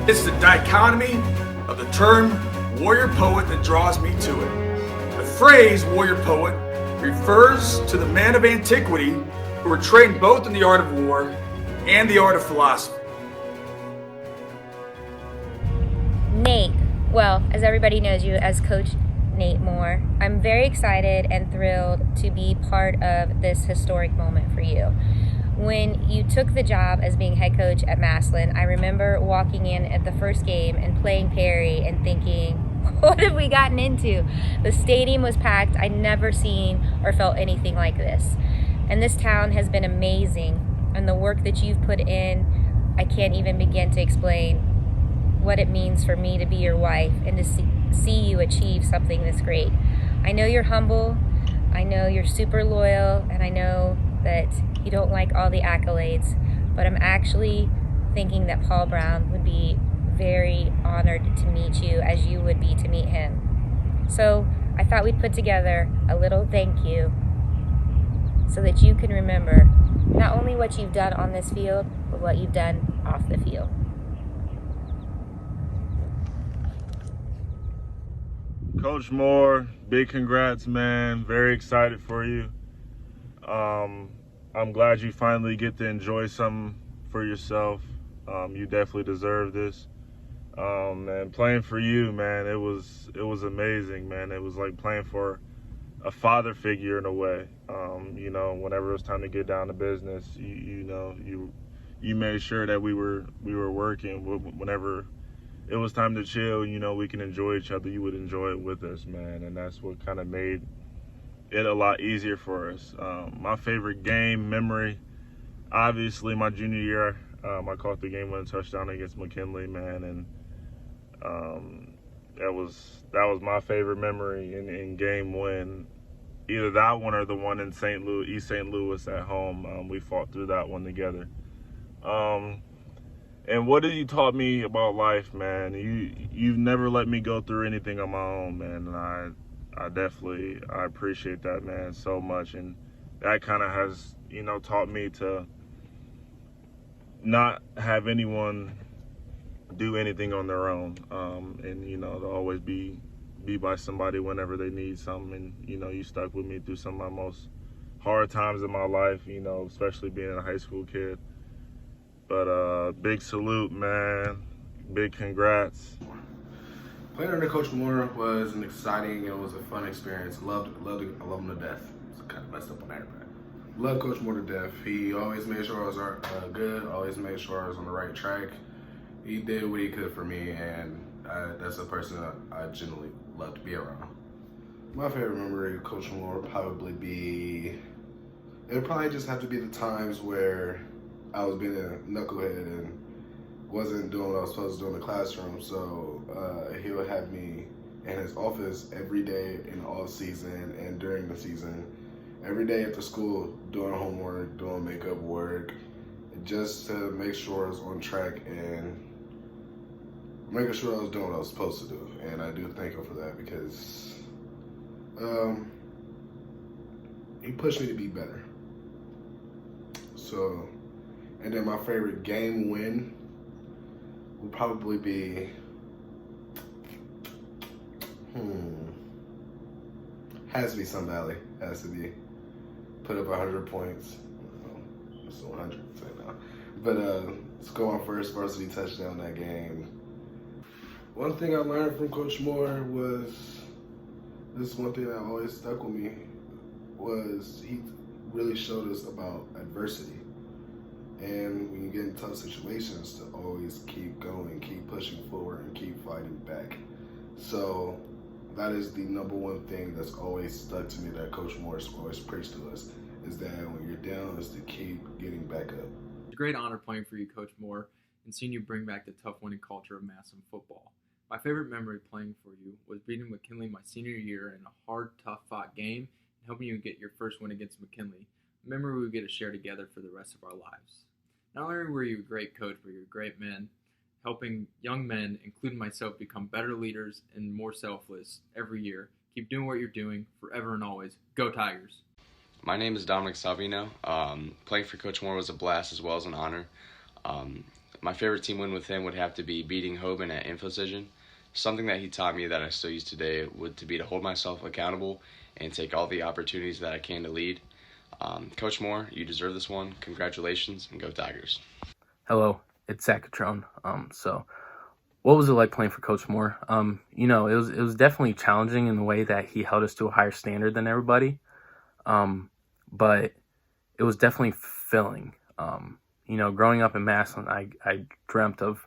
It's the dichotomy of the term warrior poet that draws me to it. The phrase warrior poet refers to the men of antiquity who were trained both in the art of war and the art of philosophy. Nate, well, as everybody knows you as Coach Nate Moore, I'm very excited and thrilled to be part of this historic moment for you. When you took the job as being head coach at Massillon, I remember walking in at the first game and playing Perry and thinking, what have we gotten into? The stadium was packed. I'd never seen or felt anything like this. And this town has been amazing. And the work that you've put in, I can't even begin to explain what it means for me to be your wife and to see you achieve something this great. I know you're humble. I know you're super loyal. And I know that you don't like all the accolades, but I'm actually thinking that Paul Brown would be very honored to meet you as you would be to meet him. So I thought we'd put together a little thank you so that you can remember not only what you've done on this field, but what you've done off the field. Coach Moore, big congrats, man. Very excited for you. I'm glad you finally get to enjoy something for yourself. You definitely deserve this. And playing for you, man, it was amazing, man. It was like playing for a father figure in a way. Whenever it was time to get down to business, you made sure that we were working. Whenever it was time to chill, we can enjoy each other, you would enjoy it with us, man. And that's what kind of made it a lot easier for us. My favorite game memory, obviously my junior year, I caught the game-winning touchdown against McKinley, man, and that was my favorite memory in game win. Either that one or the one in St. Louis, East St. Louis at home. We fought through that one together. And what have you taught me about life, man? You've never let me go through anything on my own, man, and I appreciate that, man, so much. And that kind of has, taught me to not have anyone do anything on their own, and to always be by somebody whenever they need something. And you stuck with me through some of my most hard times in my life, especially being a high school kid. But big salute, man. Big congrats. Playing under Coach Moore was an exciting, it was a fun experience. I love him to death. It's kind of messed up on that, but love Coach Moore to death. He always made sure I was good, always made sure I was on the right track. He did what he could for me, and that's a person I genuinely love to be around. My favorite memory of Coach Moore would it would probably just have to be the times where I was being a knucklehead and wasn't doing what I was supposed to do in the classroom. So he would have me in his office every day in all season and during the season, every day after school, doing homework, doing makeup work, just to make sure I was on track and making sure I was doing what I was supposed to do. And I do thank him for that because he pushed me to be better. So, and then my favorite game win would probably be, has to be Sun Valley. Has to be. Put up 100 points. It's 100 now. But score my first varsity touchdown that game. One thing I learned from Coach Moore was, this is one thing that always stuck with me, was he really showed us about adversity. And when you get in tough situations, to always keep going, keep pushing forward, and keep fighting back. So that is the number one thing that's always stuck to me that Coach Morris always preached to us, is that when you're down, is to keep getting back up. It's a great honor playing for you, Coach Moore, and seeing you bring back the tough winning culture of Massillon football. My favorite memory playing for you was beating McKinley my senior year in a hard, tough-fought game and helping you get your first win against McKinley, a memory we get to share together for the rest of our lives. Not only were you a great coach, but you're a great man, helping young men, including myself, become better leaders and more selfless every year. Keep doing what you're doing forever and always. Go Tigers! My name is Dominic Savino. Playing for Coach Moore was a blast as well as an honor. My favorite team win with him would have to be beating Hoban at InfoCision. Something that he taught me that I still use today would to be to hold myself accountable and take all the opportunities that I can to lead. Coach Moore, you deserve this one. Congratulations, and go Tigers. Hello, it's Zach Catrone. So what was it like playing for Coach Moore? It was definitely challenging in the way that he held us to a higher standard than everybody. But it was definitely fulfilling. Growing up in Massillon, I dreamt of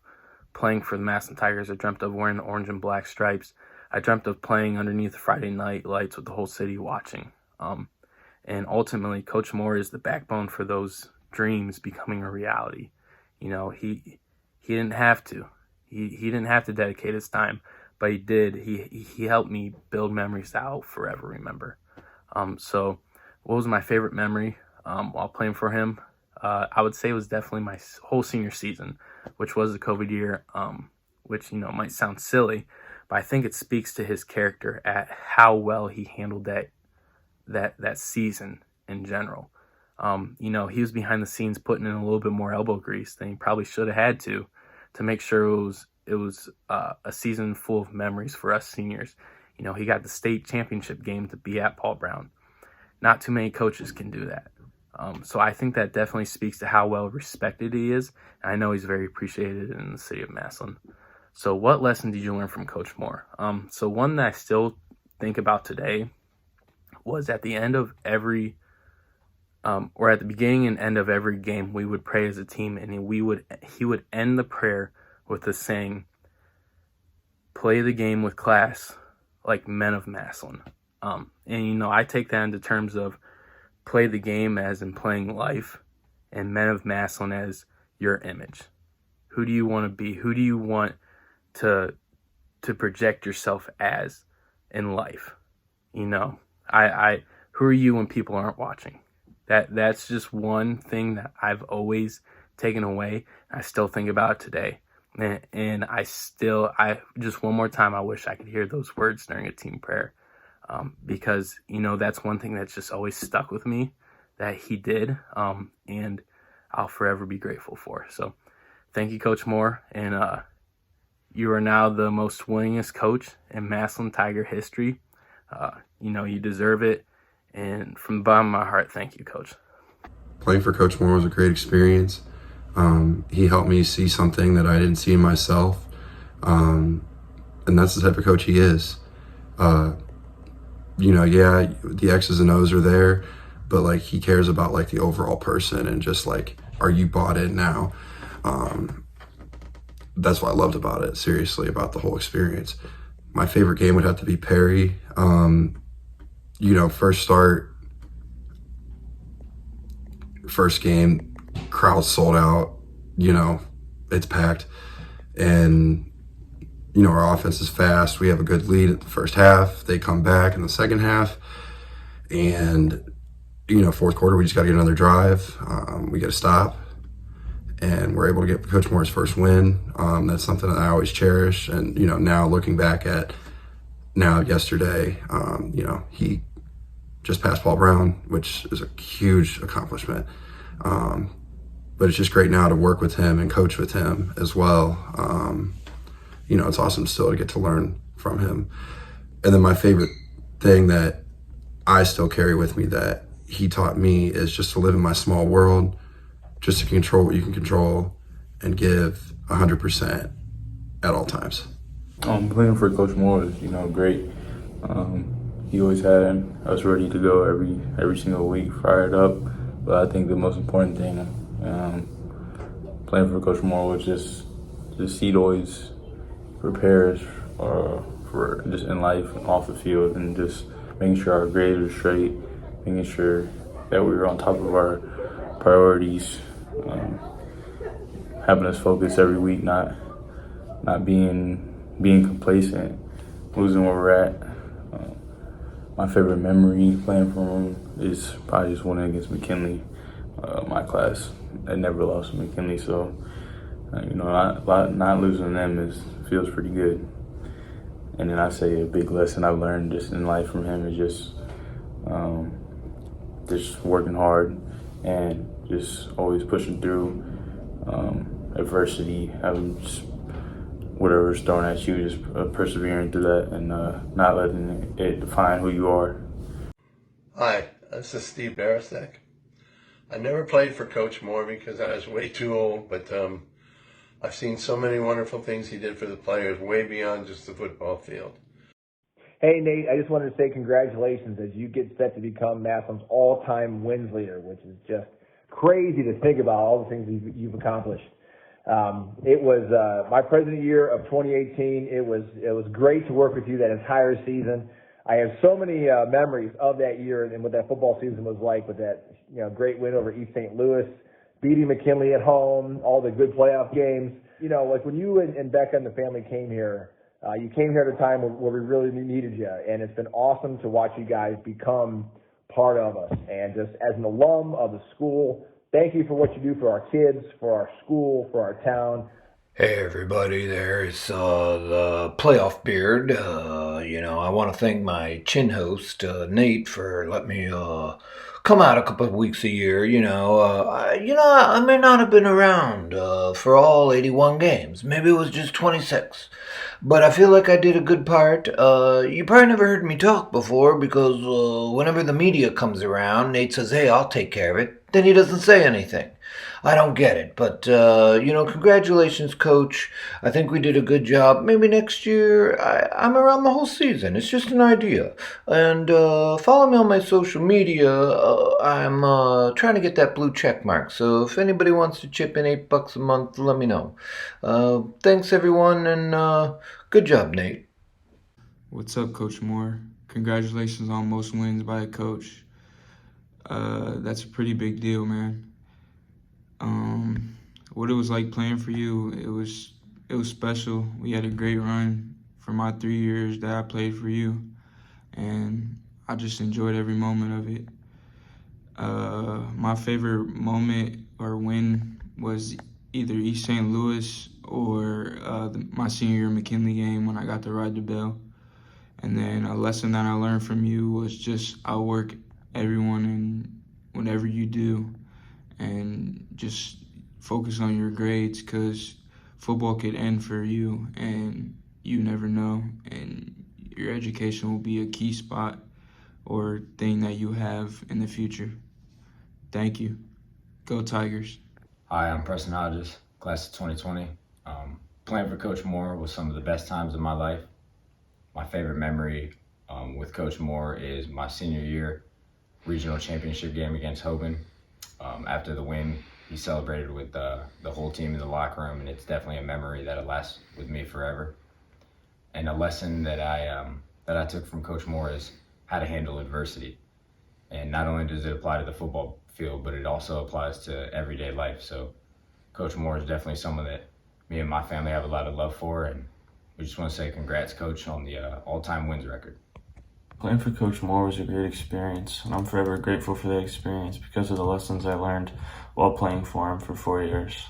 playing for the Massillon Tigers. I dreamt of wearing the orange and black stripes. I dreamt of playing underneath the Friday night lights with the whole city watching. And ultimately, Coach Moore is the backbone for those dreams becoming a reality. He didn't have to. He didn't have to dedicate his time, but he did. He helped me build memories that I'll forever remember. So what was my favorite memory while playing for him? I would say it was definitely my whole senior season, which was the COVID year, which, might sound silly, but I think it speaks to his character at how well he handled that season in general. He was behind the scenes putting in a little bit more elbow grease than he probably should have had to make sure it was a season full of memories for us seniors. He got the state championship game to be at Paul Brown. Not too many coaches can do that. So I think that definitely speaks to how well respected he is. And I know he's very appreciated in the city of Massillon. So what lesson did you learn from Coach Moore? So one that I still think about today was at the end of every or at the beginning and end of every game, we would pray as a team, and he would end the prayer with the saying, "Play the game with class like men of Massillon." I take that into terms of play the game as in playing life, and men of Massillon as your image. Who do you want to be? Who do you want to project yourself as in life? Who are you when people aren't watching? That's just one thing that I've always taken away. I still think about it today. And I just one more time, I wish I could hear those words during a team prayer. Because, that's one thing that's just always stuck with me that he did. And I'll forever be grateful for. So thank you, Coach Moore. And you are now the most winningest coach in Massillon Tiger history. You deserve it. And from the bottom of my heart, thank you, Coach. Playing for Coach Moore was a great experience. He helped me see something that I didn't see in myself. And that's the type of coach he is. The X's and O's are there, but he cares about the overall person and just are you bought in now? That's what I loved about it, seriously, about the whole experience. My favorite game would have to be Perry. First start, first game, crowd sold out, it's packed. And, our offense is fast. We have a good lead at the first half. They come back in the second half. And, fourth quarter, we just got to get another drive. We got to stop. And we're able to get Coach Moore's first win. That's something that I always cherish. And, now looking back at yesterday, he just passed Paul Brown, which is a huge accomplishment. But it's just great now to work with him and coach with him as well. It's awesome still to get to learn from him. And then my favorite thing that I still carry with me that he taught me is just to live in my small world, just to control what you can control and give 100% at all times. Playing for Coach Moore is, great. He always had us ready to go every single week, fired up. But I think the most important thing playing for Coach Moore was just he'd always prepare us for just in life and off the field, and just making sure our grades were straight, making sure that we were on top of our priorities, having us focus every week, not being complacent, losing where we're at. My favorite memory playing for him is probably just winning against McKinley, my class. I never lost to McKinley, so not losing them feels pretty good. And then I say a big lesson I've learned just in life from him is just working hard and just always pushing through. adversity, having just whatever's thrown at you, just persevering through that and not letting it define who you are. Hi, this is Steve Barasek. I never played for Coach Moore because I was way too old, but I've seen so many wonderful things he did for the players, way beyond just the football field. Hey, Nate, I just wanted to say congratulations as you get set to become Massillon's all-time wins leader, which is just crazy to think about all the things you've accomplished. It was my president year of 2018. It was great to work with you that entire season. I have so many memories of that year and what that football season was like, with that great win over East St. Louis, beating McKinley at home, all the good playoff games. Like when you and Becca and the family came here, you came here at a time where we really needed you, and it's been awesome to watch you guys become part of us. And just as an alum of the school, thank you for what you do for our kids, for our school, for our town. Hey everybody, there's the playoff beard. I want to thank my chin host, Nate, for letting me come out a couple of weeks a year. I may not have been around for all 81 games. Maybe it was just 26. But I feel like I did a good part. You probably never heard me talk before because whenever the media comes around, Nate says, "Hey, I'll take care of it." Then he doesn't say anything. I don't get it. But, congratulations, Coach. I think we did a good job. Maybe next year I'm around the whole season. It's just an idea. And follow me on my social media. I'm trying to get that blue check mark. So if anybody wants to chip in $8 a month, let me know. Thanks, everyone, and good job, Nate. What's up, Coach Moore? Congratulations on most wins by a coach. That's a pretty big deal, man. What it was like playing for you, it was special. We had a great run for my 3 years that I played for you, and I just enjoyed every moment of it. My favorite moment or win was either East St. Louis or my senior year McKinley game when I got to ride the bell. And then a lesson that I learned from you was just outwork everyone in whatever you do, and just focus on your grades, because football could end for you and you never know, and your education will be a key spot or thing that you have in the future. Thank you. Go Tigers. Hi, I'm Preston Hodges, class of 2020. Playing for Coach Moore was some of the best times of my life. My favorite memory with Coach Moore is my senior year regional championship game against Hoban. After the win, he celebrated with the whole team in the locker room, and it's definitely a memory that'll last with me forever. And a lesson that I took from Coach Moore is how to handle adversity. And not only does it apply to the football field, but it also applies to everyday life. So Coach Moore is definitely someone that me and my family have a lot of love for, and we just want to say congrats, Coach, on the all-time wins record. Playing for Coach Moore was a great experience, and I'm forever grateful for that experience because of the lessons I learned while playing for him for 4 years.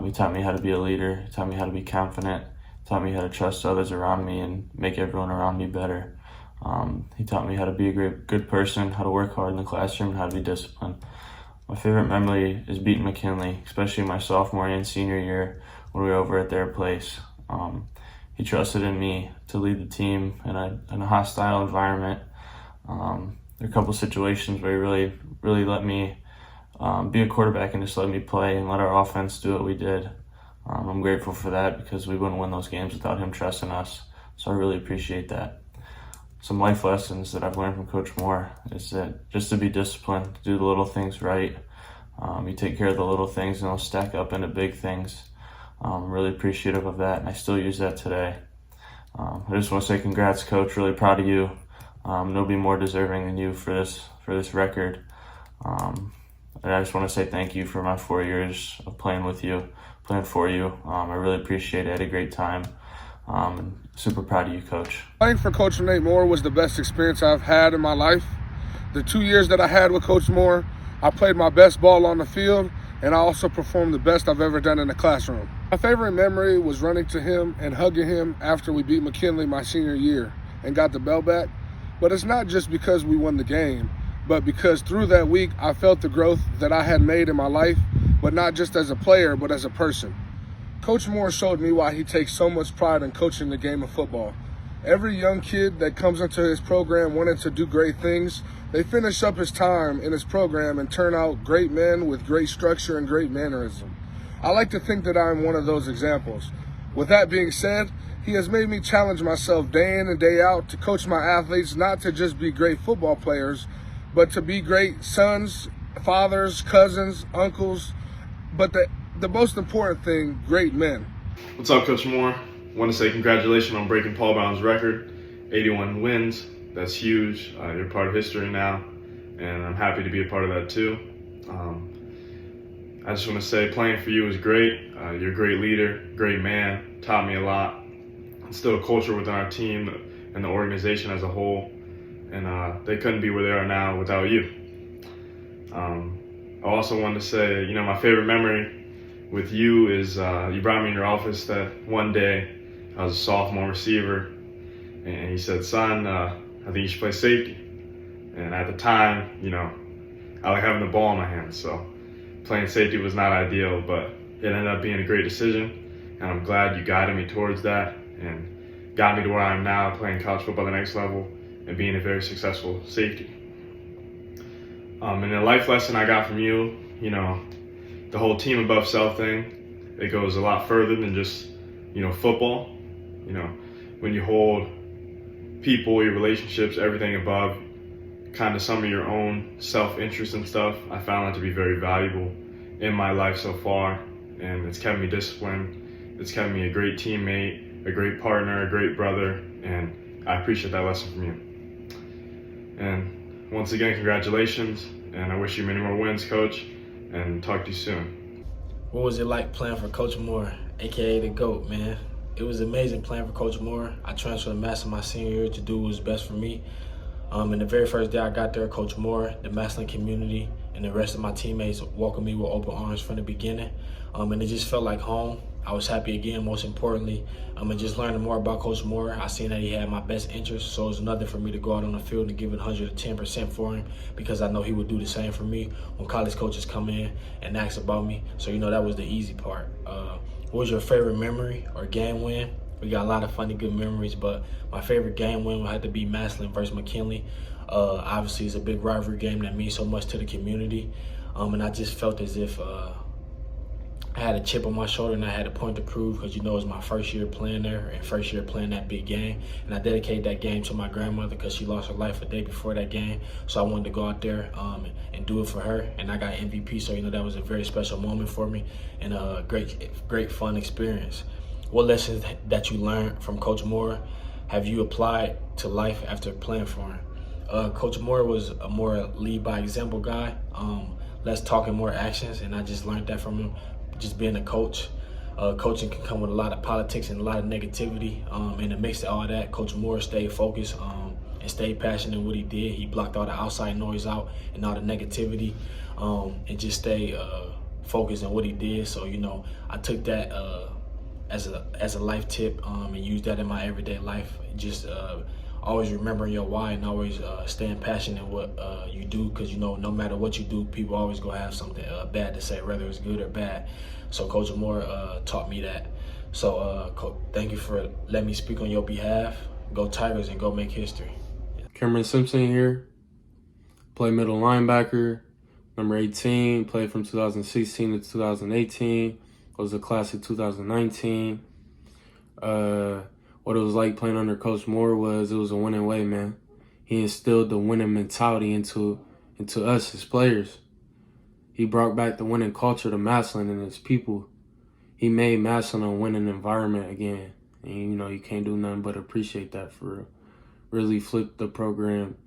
He taught me how to be a leader, he taught me how to be confident, he taught me how to trust others around me and make everyone around me better. He taught me how to be a good person, how to work hard in the classroom, and how to be disciplined. My favorite memory is beating McKinley, especially my sophomore and senior year when we were over at their place. He trusted in me to lead the team in a hostile environment. There are a couple situations where he really let me be a quarterback and just let me play and let our offense do what we did. I'm grateful for that because we wouldn't win those games without him trusting us. So I really appreciate that. Some life lessons that I've learned from Coach Moore is that just to be disciplined, to do the little things right. You take care of the little things and they'll stack up into big things. I'm really appreciative of that, and I still use that today. I just want to say congrats, Coach. Really proud of you. Nobody more deserving than you for this record. And I just want to say thank you for my 4 years of playing with you, playing for you. I really appreciate it. I had a great time. And super proud of you, Coach. Playing for Coach Nate Moore was the best experience I've had in my life. The 2 years that I had with Coach Moore, I played my best ball on the field, and I also performed the best I've ever done in the classroom. My favorite memory was running to him and hugging him after we beat McKinley my senior year and got the bell back. But it's not just because we won the game, but because through that week I felt the growth that I had made in my life, but not just as a player, but as a person. Coach Moore showed me why he takes so much pride in coaching the game of football. Every young kid that comes into his program wanting to do great things, they finish up his time in his program and turn out great men with great structure and great mannerism. I like to think that I'm one of those examples. With that being said, he has made me challenge myself day in and day out to coach my athletes not to just be great football players, but to be great sons, fathers, cousins, uncles, but the most important thing, great men. What's up, Coach Moore? I want to say congratulations on breaking Paul Brown's record, 81 wins. That's huge. You're part of history now, and I'm happy to be a part of that too. I just want to say playing for you was great. You're a great leader, great man, taught me a lot. Instilled a culture within our team and the organization as a whole, and they couldn't be where they are now without you. I also wanted to say, my favorite memory with you is you brought me in your office that one day. I was a sophomore receiver, and you said, son, I think you should play safety. And at the time, I like having the ball in my hands, so playing safety was not ideal, but it ended up being a great decision, and I'm glad you guided me towards that and got me to where I am now, playing college football at the next level and being a very successful safety. And the life lesson I got from you, the whole team above self thing, it goes a lot further than just, football. When you hold people, your relationships, everything above kind of some of your own self-interest and stuff, I found that to be very valuable in my life so far, and it's kept me disciplined. It's kept me a great teammate, a great partner, a great brother, and I appreciate that lesson from you. And once again, congratulations, and I wish you many more wins, Coach, and talk to you soon. What was it like playing for Coach Moore, aka the GOAT, man? It was amazing playing for Coach Moore. I transferred to Massillon my senior year to do what was best for me. And the very first day I got there, Coach Moore, the Massillon community, and the rest of my teammates welcomed me with open arms from the beginning. And it just felt like home. I was happy again, most importantly. And just learning more about Coach Moore, I seen that he had my best interest, so it was nothing for me to go out on the field and give it 110% for him, because I know he would do the same for me when college coaches come in and ask about me. So, that was the easy part. What was your favorite memory or game win? We got a lot of funny, good memories, but my favorite game win would have to be Massillon versus McKinley. Obviously, it's a big rivalry game that means so much to the community. And I just felt as if I had a chip on my shoulder and I had a point to prove, because it was my first year playing there and first year playing that big game. And I dedicated that game to my grandmother because she lost her life a day before that game. So I wanted to go out there and do it for her. And I got MVP, so that was a very special moment for me and a great fun experience. What lessons that you learned from Coach Moore have you applied to life after playing for him? Coach Moore was a more lead by example guy, less talking, more actions, and I just learned that from him. Just being a coach, coaching can come with a lot of politics and a lot of negativity. In the mix of all that, Coach Moore stayed focused and stayed passionate in what he did. He blocked all the outside noise out and all the negativity, and just stayed focused on what he did. So I took that as a life tip and used that in my everyday life. Just always remembering your why and always staying passionate in what you do, because no matter what you do, people always gonna have something bad to say, whether it's good or bad. So Coach Moore taught me that. So thank you for letting me speak on your behalf. Go Tigers and go make history. Cameron Simpson here. Play middle linebacker, number 18. Played from 2016 to 2018. Was a class of 2019. What it was like playing under Coach Moore was, it was a winning way, man. He instilled the winning mentality into us as players. He brought back the winning culture to Massillon and his people. He made Massillon a winning environment again. And you can't do nothing but appreciate that for real. Really flipped the program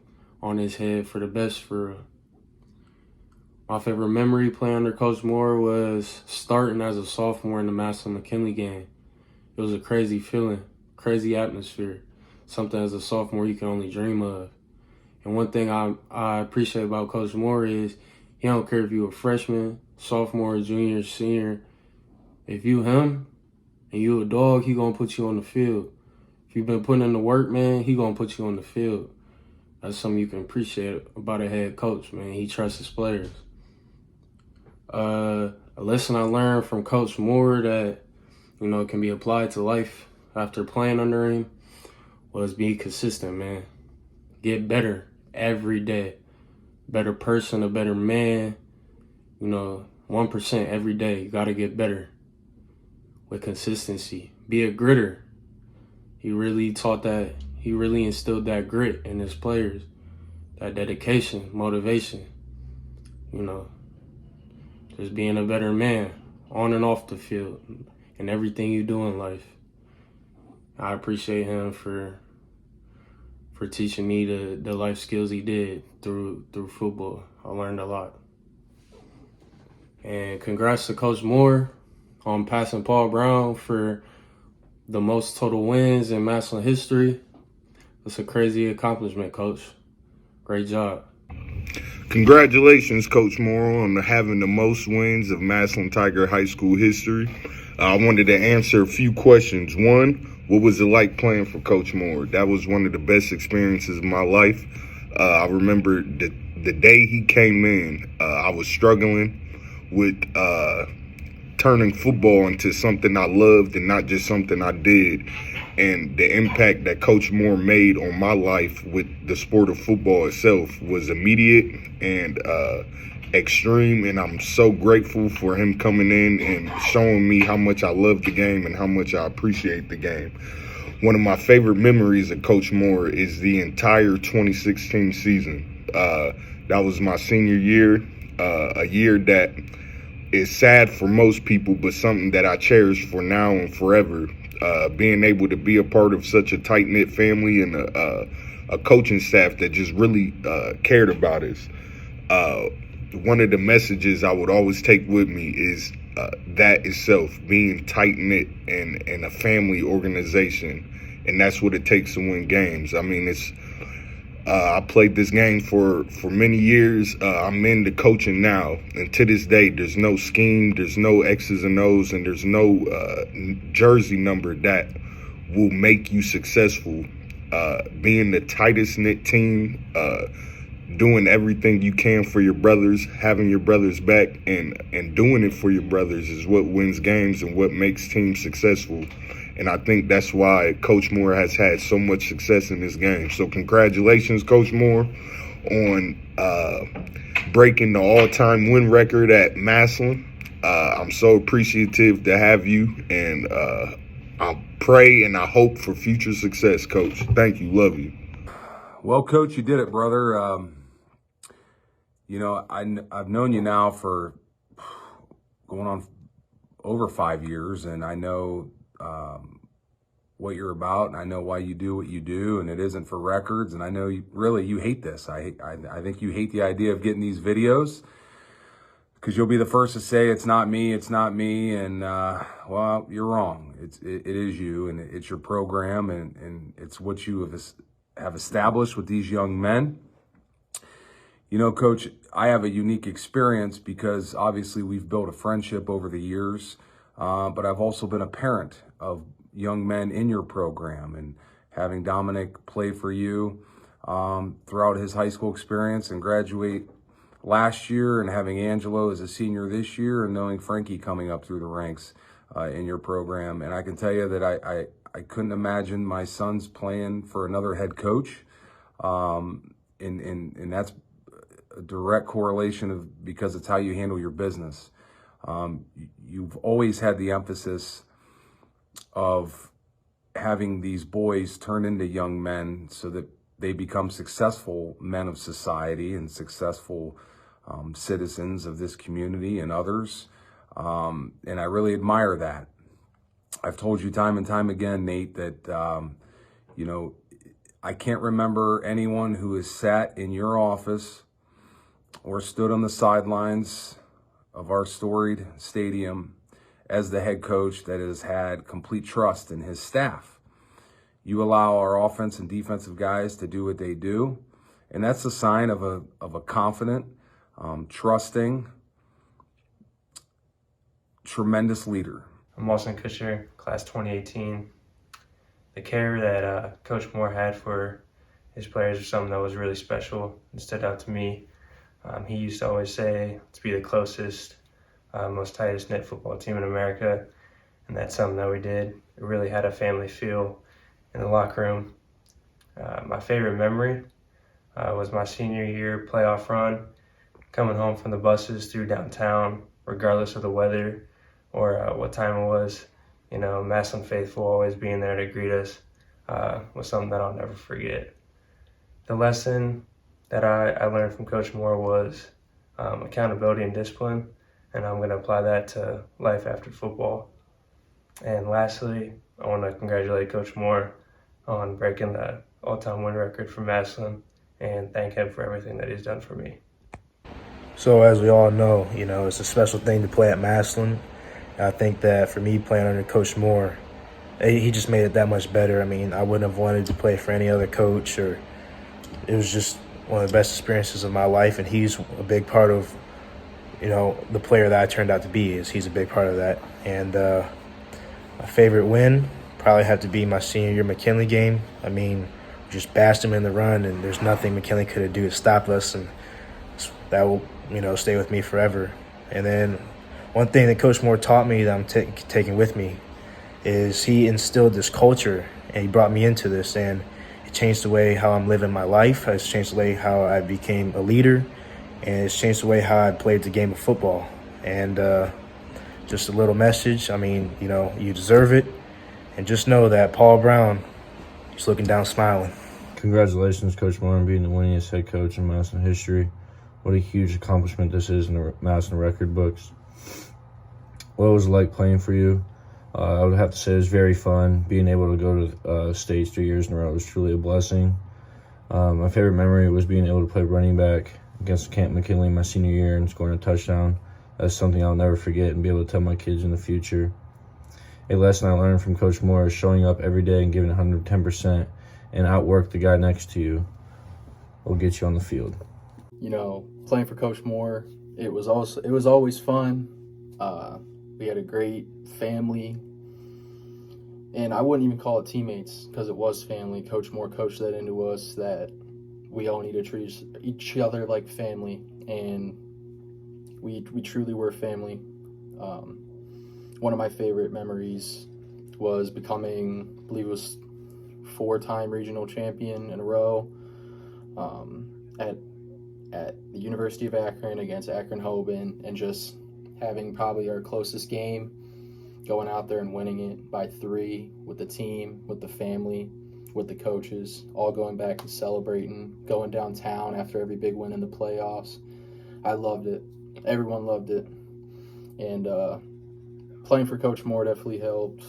on his head for the best for real. My favorite memory playing under Coach Moore was starting as a sophomore in the Massillon-McKinley game. It was a crazy feeling, crazy atmosphere, something as a sophomore you can only dream of. And one thing I appreciate about Coach Moore is he don't care if you're a freshman, sophomore, junior, senior. If you him and you a dog, he gonna put you on the field. If you've been putting in the work, man, he gonna put you on the field. That's something you can appreciate about a head coach, man. He trusts his players. A lesson I learned from Coach Moore that you know, can be applied to life after playing under him was be consistent, man. Get better every day. Better person, a better man. You know, 1% every day. You got to get better with consistency. Be a gritter. He really taught that. He really instilled that grit in his players. That dedication, motivation. You know, just being a better man on and off the field and everything you do in life. I appreciate him for teaching me the life skills he did through football. I learned a lot. And congrats to Coach Moore on passing Paul Brown for the most total wins in Massillon history. It's a crazy accomplishment, Coach. Great job. Congratulations, Coach Moore, on having the most wins of Massillon Tiger High School history. I wanted to answer a few questions. One, what was it like playing for Coach Moore? That was one of the best experiences of my life. I remember the day he came in, I was struggling with turning football into something I loved and not just something I did. And the impact that Coach Moore made on my life with the sport of football itself was immediate and extreme. And I'm so grateful for him coming in and showing me how much I love the game and how much I appreciate the game. One of my favorite memories of Coach Moore is the entire 2016 season. That was my senior year, a year that is sad for most people, but something that I cherish for now and forever. Being able to be a part of such a tight-knit family and a coaching staff that just really cared about us. One of the messages I would always take with me is that itself, being tight-knit and a family organization. And that's what it takes to win games. I mean, I played this game for many years. I'm into coaching now. And to this day, there's no scheme, there's no X's and O's, and there's no jersey number that will make you successful. Being the tightest knit team, doing everything you can for your brothers, having your brothers back, and doing it for your brothers is what wins games and what makes teams successful. And I think that's why Coach Moore has had so much success in this game. So congratulations, Coach Moore, on breaking the all-time win record at Massillon. I'm so appreciative to have you, and I pray and I hope for future success, Coach. Thank you. Love you. Well, Coach, you did it, brother. You know, I've known you now for going on over 5 years, and I know what you're about, and I know why you do what you do, and it isn't for records. And I know you hate this. I think you hate the idea of getting these videos, because you'll be the first to say it's not me, and well, you're wrong. It is you, and it's your program, and it's what you have established with these young men. You know, Coach, I have a unique experience because obviously we've built a friendship over the years, but I've also been a parent of young men in your program, and having Dominic play for you throughout his high school experience and graduate last year, and having Angelo as a senior this year, and knowing Frankie coming up through the ranks in your program. And I can tell you that I couldn't imagine my sons playing for another head coach, and that's a direct correlation of because it's how you handle your business. You've always had the emphasis of having these boys turn into young men so that they become successful men of society and successful citizens of this community and others. And I really admire that. I've told you time and time again, Nate, that, you know, I can't remember anyone who has sat in your office or stood on the sidelines of our storied stadium as the head coach that has had complete trust in his staff. You allow our offense and defensive guys to do what they do, and that's a sign of a confident, trusting, tremendous leader. I'm Austin Kutcher, class 2018. The care that Coach Moore had for his players was something that was really special and stood out to me. He used to always say to be the closest, most tightest knit football team in America. and that's something that we did. It really had a family feel in the locker room. My favorite memory was my senior year playoff run, coming home from the buses through downtown, regardless of the weather or what time it was. You know, Massillon faithful always being there to greet us was something that I'll never forget. The lesson that I learned from Coach Moore was accountability and discipline, and I'm going to apply that to life after football. And lastly, I want to congratulate Coach Moore on breaking the all-time win record for Massillon and thank him for everything that he's done for me. So as we all know, you know, it's a special thing to play at Massillon. I think that for me playing under Coach Moore, he just made it that much better. I mean, I wouldn't have wanted to play for any other coach, or it was just one of the best experiences of my life, and he's a big part of, you know, the player that I turned out to be. He's a big part of that. And my favorite win probably have to be my senior year McKinley game. I mean, we just bashed him in the run, and there's nothing McKinley could have do to stop us, and that will, you know, stay with me forever. And then one thing that Coach Moore taught me that I'm taking with me is he instilled this culture, and he brought me into this, and it changed the way how I'm living my life. It's changed the way how I became a leader, and it's changed the way how I played the game of football. And just a little message, I mean, you know, you deserve it, and just know that Paul Brown is looking down smiling. Congratulations, Coach Moore, on being the winningest head coach in Massillon history. What a huge accomplishment this is in the Massillon record books. What was it like playing for you? I would have to say it was very fun. Being able to go to states 3 years in a row was truly a blessing. My favorite memory was being able to play running back against Camp McKinley my senior year and scoring a touchdown. That's something I'll never forget and be able to tell my kids in the future. A lesson I learned from Coach Moore is showing up every day and giving 110% and outwork the guy next to you will get you on the field. You know, playing for Coach Moore, it was always fun. We had a great family, and I wouldn't even call it teammates because it was family. Coach Moore coached that into us, that we all need to treat each other like family, and we truly were family. One of my favorite memories was becoming, I believe it was 4-time regional champion in a row at the University of Akron against Akron-Hoban, and just having probably our closest game, going out there and winning it by 3 with the team, with the family, with the coaches, all going back and celebrating, going downtown after every big win in the playoffs. I loved it. Everyone loved it. And playing for Coach Moore definitely helped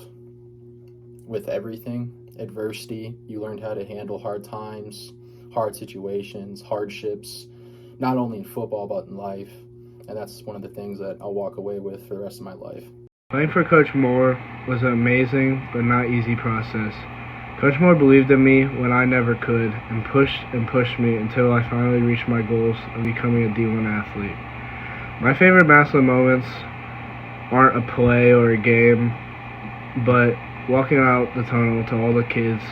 with everything. Adversity, you learned how to handle hard times, hard situations, hardships, not only in football but in life. And that's one of the things that I'll walk away with for the rest of my life. Playing for Coach Moore was an amazing but not easy process. Coach Moore believed in me when I never could, and pushed me until I finally reached my goals of becoming a D1 athlete. My favorite Massillon moments aren't a play or a game, but walking out the tunnel to all the kids,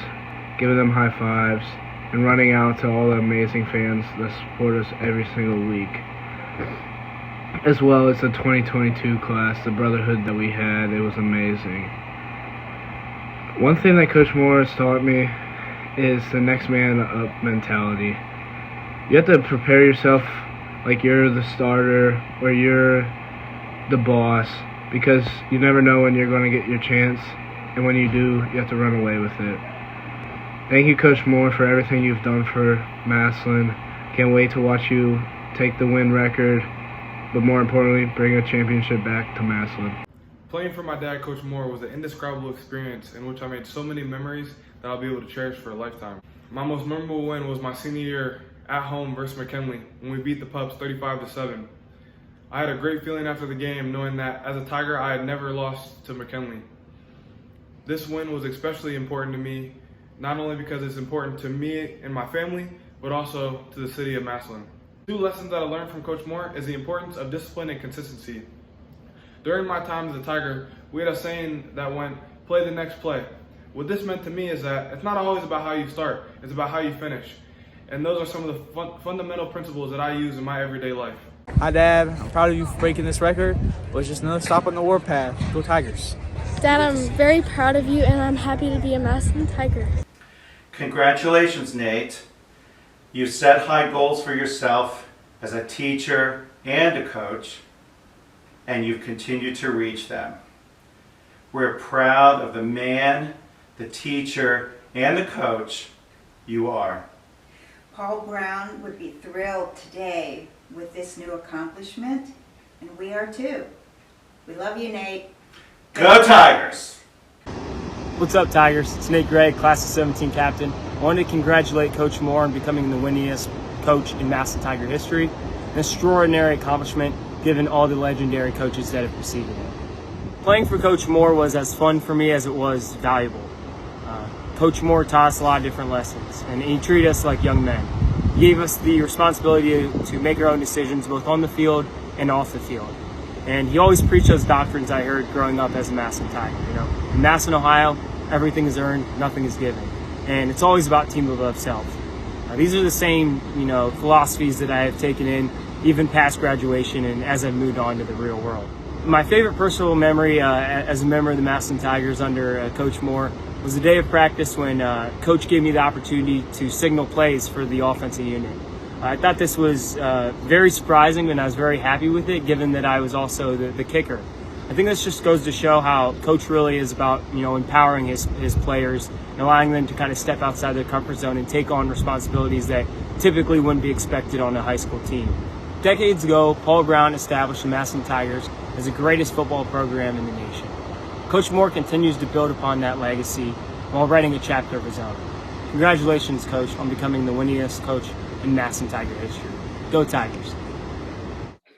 giving them high fives, and running out to all the amazing fans that support us every single week. As well as the 2022 class, the brotherhood that we had, it was amazing. One thing that Coach Moore has taught me is the next man up mentality. You have to prepare yourself like you're the starter or you're the boss, because you never know when you're going to get your chance, and when you do, you have to run away with it. Thank you, Coach Moore, for everything you've done for Massillon. Can't wait to watch you take the win record, but more importantly, bring a championship back to Massillon. Playing for my dad, Coach Moore, was an indescribable experience in which I made so many memories that I'll be able to cherish for a lifetime. My most memorable win was my senior year at home versus McKinley when we beat the Pups 35-7. I had a great feeling after the game knowing that as a Tiger I had never lost to McKinley. This win was especially important to me, not only because it's important to me and my family, but also to the city of Massillon. 2 lessons that I learned from Coach Moore is the importance of discipline and consistency. During my time as a Tiger, we had a saying that went, play the next play. What this meant to me is that it's not always about how you start, it's about how you finish. And those are some of the fundamental principles that I use in my everyday life. Hi, Dad. I'm proud of you for breaking this record, but it's just another stop on the warpath. Go Tigers. Dad, I'm very proud of you and I'm happy to be a Massillon Tiger. Congratulations, Nate. You've set high goals for yourself as a teacher and a coach, and you've continued to reach them. We're proud of the man, the teacher, and the coach you are. Paul Brown would be thrilled today with this new accomplishment, and we are too. We love you, Nate. Go Tigers! What's up, Tigers? It's Nate Gregg, Class of 17 captain. I wanted to congratulate Coach Moore on becoming the winningest coach in Massillon Tiger history. An extraordinary accomplishment given all the legendary coaches that have preceded him. Playing for Coach Moore was as fun for me as it was valuable. Coach Moore taught us a lot of different lessons, and he treated us like young men. He gave us the responsibility to make our own decisions both on the field and off the field. And he always preached those doctrines I heard growing up as a Massillon Tiger. In Massillon, Ohio, everything is earned, nothing is given. And it's always about team above self. These are the same, philosophies that I have taken in even past graduation and as I've moved on to the real world. My favorite personal memory as a member of the Massillon Tigers under Coach Moore was the day of practice when Coach gave me the opportunity to signal plays for the offensive unit. I thought this was very surprising, and I was very happy with it, given that I was also the kicker. I think this just goes to show how Coach really is about, empowering his players and allowing them to kind of step outside their comfort zone and take on responsibilities that typically wouldn't be expected on a high school team. Decades ago, Paul Brown established the Massillon Tigers as the greatest football program in the nation. Coach Moore continues to build upon that legacy while writing a chapter of his own. Congratulations, Coach, on becoming the winningest coach in Massillon Tiger history. Go Tigers.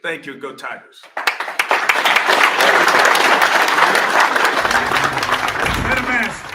Thank you. Go Tigers. Mass.